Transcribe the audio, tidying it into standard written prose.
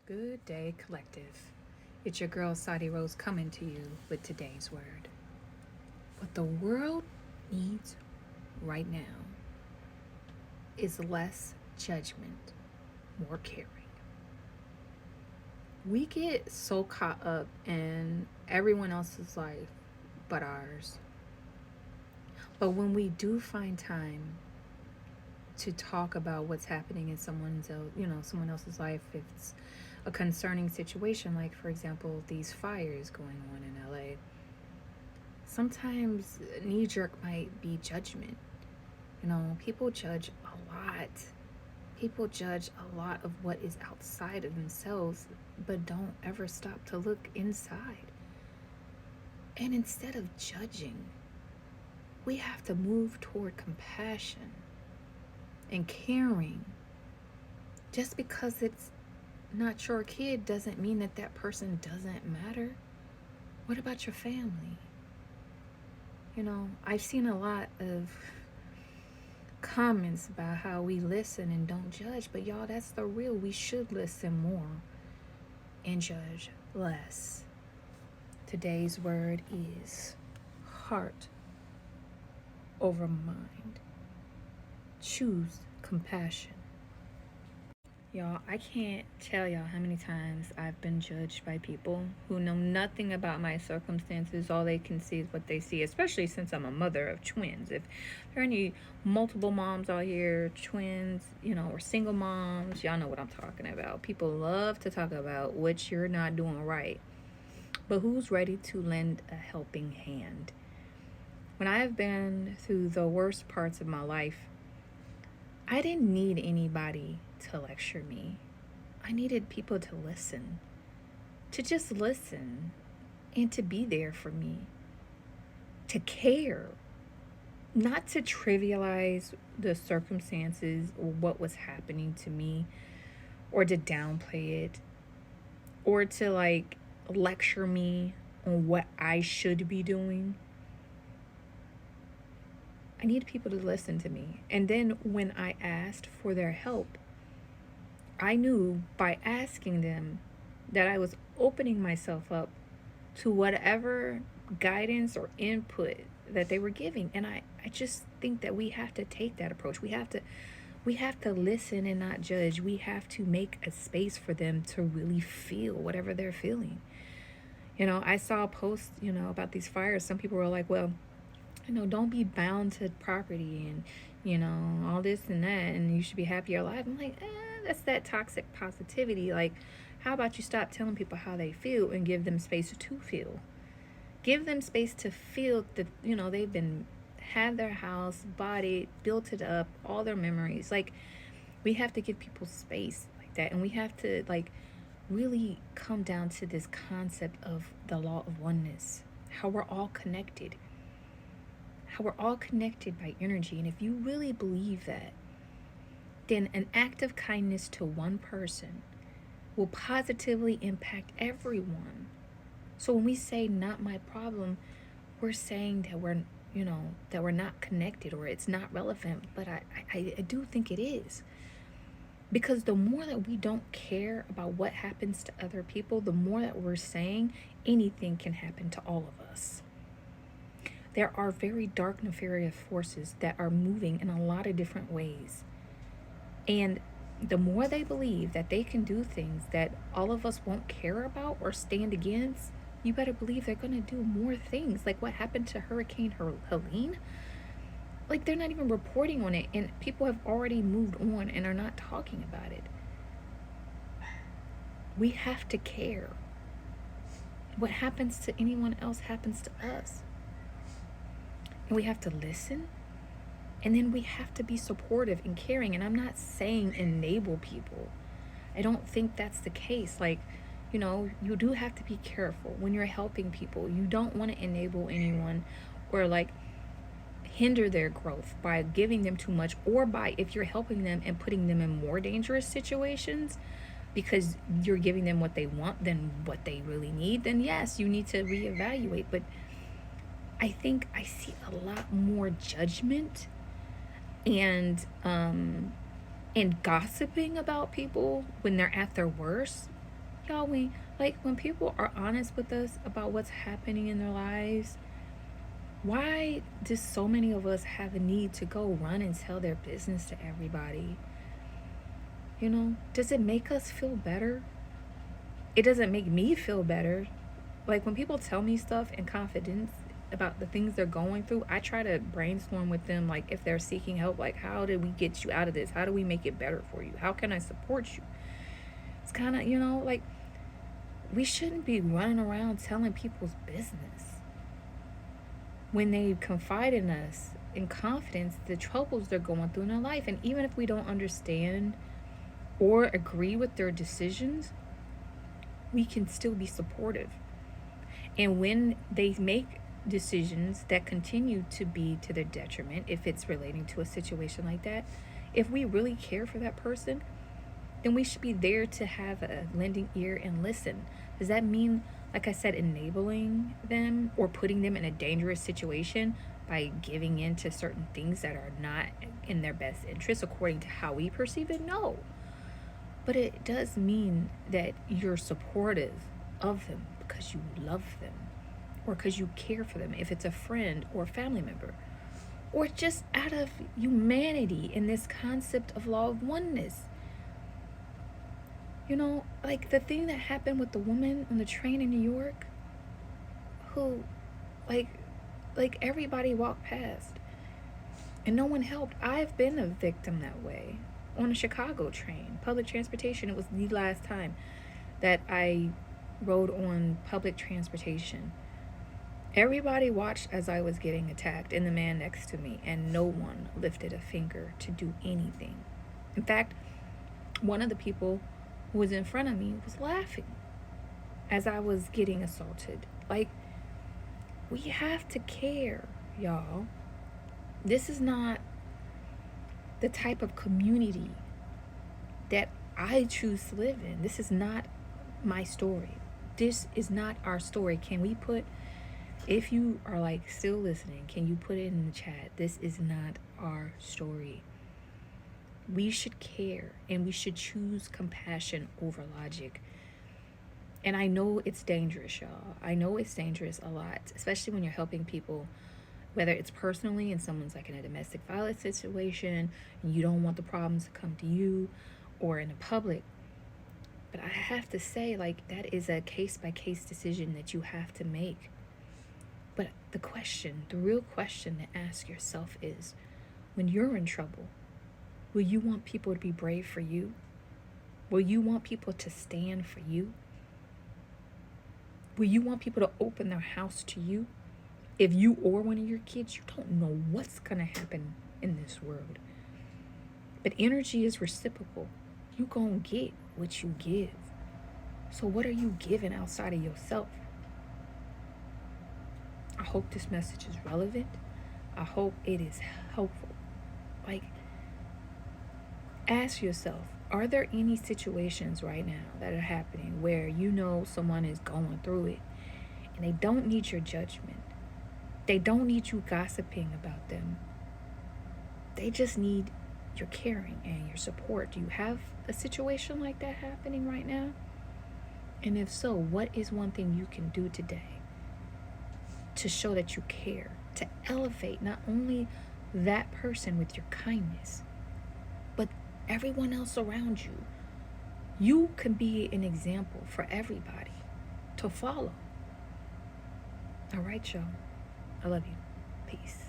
Good day, collective. It's your girl, Sadi Rose, coming to you with today's word. What the world needs right now is less judgment, more caring. We get so caught up in everyone else's life but ours. But when we do find time to talk about what's happening in someone else's life, if it's a concerning situation, like for example these fires going on in LA, sometimes knee jerk might be judgment. People judge a lot. People judge a lot of what is outside of themselves, but don't ever stop to look inside. And instead of judging, we have to move toward compassion and caring. Just because it's not your kid doesn't mean that that person doesn't matter. What about your family? I've seen a lot of comments about how we listen and don't judge, but y'all, that's the real. We should listen more and judge less. Today's word is heart over mind. Choose compassion. Y'all, I can't tell y'all how many times I've been judged by people who know nothing about my circumstances. All they can see is what they see, especially since I'm a mother of twins. If there are any multiple moms out here, twins, or single moms, y'all know what I'm talking about. People love to talk about what you're not doing right. But who's ready to lend a helping hand? When I have been through the worst parts of my life, I didn't need anybody to lecture me. I needed people to listen, to just listen, and to be there for me, to care, not to trivialize the circumstances or what was happening to me, or to downplay it, or to lecture me on what I should be doing. I need people to listen to me. And then when I asked for their help, I knew by asking them that I was opening myself up to whatever guidance or input that they were giving. And I just think that we have to take that approach. We have to listen and not judge. We have to make a space for them to really feel whatever they're feeling. I saw a post, about these fires. Some people were like, well, don't be bound to property and, all this and that, and you should be happy alive. I'm like, that's that toxic positivity. Like, how about you stop telling people how they feel and give them space to feel? Give them space to feel that, they've had their house, body, built it up, all their memories. Like, we have to give people space like that. And we have to, really come down to this concept of the law of oneness, how we're all connected. How we're all connected by energy. And if you really believe that, then an act of kindness to one person will positively impact everyone. So when we say not my problem, we're saying that we're not connected or it's not relevant. But I do think it is. Because the more that we don't care about what happens to other people, the more that we're saying anything can happen to all of us. There are very dark, nefarious forces that are moving in a lot of different ways. And the more they believe that they can do things that all of us won't care about or stand against, you better believe they're going to do more things. Like what happened to Hurricane Helene? Like, they're not even reporting on it, and people have already moved on and are not talking about it. We have to care. What happens to anyone else happens to us. And we have to listen. And then we have to be supportive and caring. And I'm not saying enable people. I don't think that's the case. You do have to be careful when you're helping people. You don't want to enable anyone or hinder their growth by giving them too much, or by, if you're helping them and putting them in more dangerous situations because you're giving them what they want than what they really need, then yes, you need to reevaluate. But I think I see a lot more judgment and gossiping about people when they're at their worst Y'all, when people are honest with us about what's happening in their lives, why do so many of us have a need to go run and tell their business to everybody? You know, does it make us feel better? It doesn't make me feel better. Like when people tell me stuff in confidence about the things they're going through, I try to brainstorm with them, like if they're seeking help, like how did we get you out of this? How do we make it better for you? How can I support you? It's kind of, like we shouldn't be running around telling people's business when they confide in us in confidence the troubles they're going through in their life. And even if we don't understand or agree with their decisions, we can still be supportive. And when they make decisions that continue to be to their detriment, if it's relating to a situation like that, if we really care for that person, then we should be there to have a lending ear and listen. Does that mean, like I said, enabling them or putting them in a dangerous situation by giving in to certain things that are not in their best interest according to how we perceive it? No. But it does mean that you're supportive of them because you love them or because you care for them, if it's a friend or a family member, or just out of humanity in this concept of law of oneness. Like the thing that happened with the woman on the train in New York who, like everybody walked past and no one helped. I've been a victim that way on a Chicago train, public transportation. It was the last time that I rode on public transportation. Everybody watched as I was getting attacked and the man next to me, and no one lifted a finger to do anything. In fact, one of the people who was in front of me was laughing as I was getting assaulted. Like, we have to care, y'all. This is not the type of community that I choose to live in. This is not my story. This is not our story. Can we put, if you are like still listening, can you put it in the chat? This is not our story. We should care and we should choose compassion over logic. And I know it's dangerous, y'all. I know it's dangerous a lot, especially when you're helping people, whether it's personally and someone's like in a domestic violence situation and you don't want the problems to come to you, or in the public. But I have to say, like, that is a case-by-case decision that you have to make. But the real question to ask yourself is, when you're in trouble, will you want people to be brave for you? Will you want people to stand for you? Will you want people to open their house to you? If you or one of your kids, you don't know what's going to happen in this world. But energy is reciprocal. You gonna get what you give. So what are you giving outside of yourself? I hope this message is relevant. I hope it is helpful. Like, ask yourself, are there any situations right now that are happening where you know someone is going through it and they don't need your judgment? They don't need you gossiping about them. They just need your caring and your support. Do you have a situation like that happening right now? And if so, what is one thing you can do today to show that you care, to elevate not only that person with your kindness, but everyone else around you? You can be an example for everybody to follow. All right, y'all. I love you. Peace.